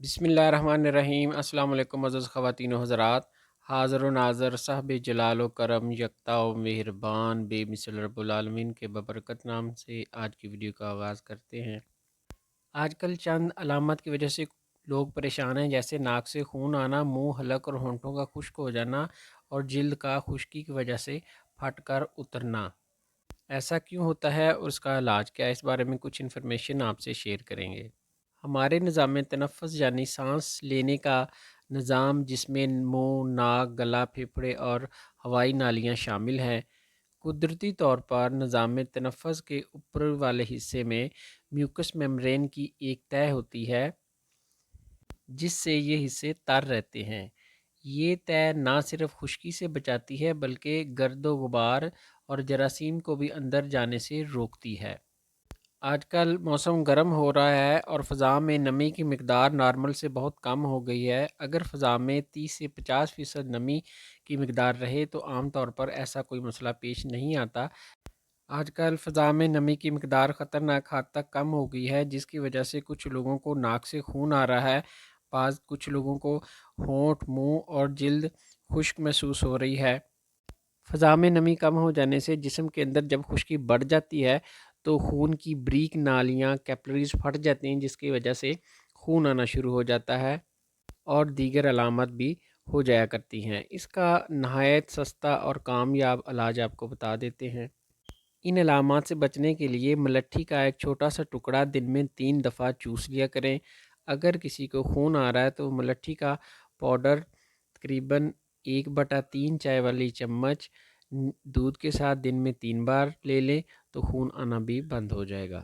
بسم اللہ الرحمن الرحیم۔ السلام علیکم معزز خواتین و حضرات، حاضر و ناظر صاحب جلال و کرم یکتا و مہربان بے مثل رب العالمین کے ببرکت نام سے آج کی ویڈیو کا آغاز کرتے ہیں۔ آج کل چند علامات کی وجہ سے لوگ پریشان ہیں، جیسے ناک سے خون آنا، منہ، حلق اور ہونٹوں کا خشک ہو جانا اور جلد کا خشکی کی وجہ سے پھٹ کر اترنا۔ ایسا کیوں ہوتا ہے اور اس کا علاج کیا ہے، اس بارے میں کچھ انفارمیشن آپ سے شیئر کریں گے۔ ہمارے نظام تنفس یعنی سانس لینے کا نظام، جس میں منہ، ناک، گلا، پھیپھڑے اور ہوائی نالیاں شامل ہیں، قدرتی طور پر نظام تنفس کے اوپر والے حصے میں میوکس میمبرین کی ایک تہہ ہوتی ہے، جس سے یہ حصے تر رہتے ہیں۔ یہ تہہ نہ صرف خشکی سے بچاتی ہے بلکہ گرد و غبار اور جراثیم کو بھی اندر جانے سے روکتی ہے۔ آج کل موسم گرم ہو رہا ہے اور فضا میں نمی کی مقدار نارمل سے بہت کم ہو گئی ہے۔ اگر فضا میں 30 سے 50% نمی کی مقدار رہے تو عام طور پر ایسا کوئی مسئلہ پیش نہیں آتا۔ آج کل فضا میں نمی کی مقدار خطرناک حد تک کم ہو گئی ہے، جس کی وجہ سے کچھ لوگوں کو ناک سے خون آ رہا ہے، کچھ لوگوں کو ہونٹ، منہ اور جلد خشک محسوس ہو رہی ہے۔ فضا میں نمی کم ہو جانے سے جسم کے اندر جب خشکی بڑھ جاتی ہے تو خون کی بریک نالیاں کیپلریز پھٹ جاتی ہیں، جس کی وجہ سے خون آنا شروع ہو جاتا ہے اور دیگر علامات بھی ہو جایا کرتی ہیں۔ اس کا نہایت سستا اور کامیاب علاج آپ کو بتا دیتے ہیں۔ ان علامات سے بچنے کے لیے ملٹھی کا ایک چھوٹا سا ٹکڑا دن میں 3 دفعہ چوس لیا کریں۔ اگر کسی کو خون آ رہا ہے تو ملٹھی کا پاؤڈر تقریباً 1/3 چائے والی چمچ دودھ کے ساتھ دن میں 3 بار لے لیں تو خون آنا بھی بند ہو جائے گا۔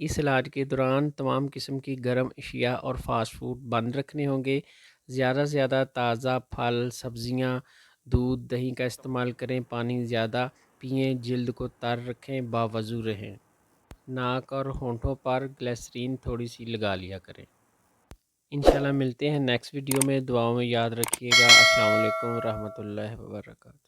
اس علاج کے دوران تمام قسم کی گرم اشیاء اور فاسٹ فوڈ بند رکھنے ہوں گے۔ زیادہ سے زیادہ تازہ پھل، سبزیاں، دودھ، دہی کا استعمال کریں۔ پانی زیادہ پئیں، جلد کو تر رکھیں، باوضو رہیں۔ ناک اور ہونٹوں پر گلیسرین تھوڑی سی لگا لیا کریں۔ انشاءاللہ ملتے ہیں نیکسٹ ویڈیو میں، دعاؤں میں یاد رکھیے گا۔ السلام علیکم ورحمۃ اللہ وبرکاتہ۔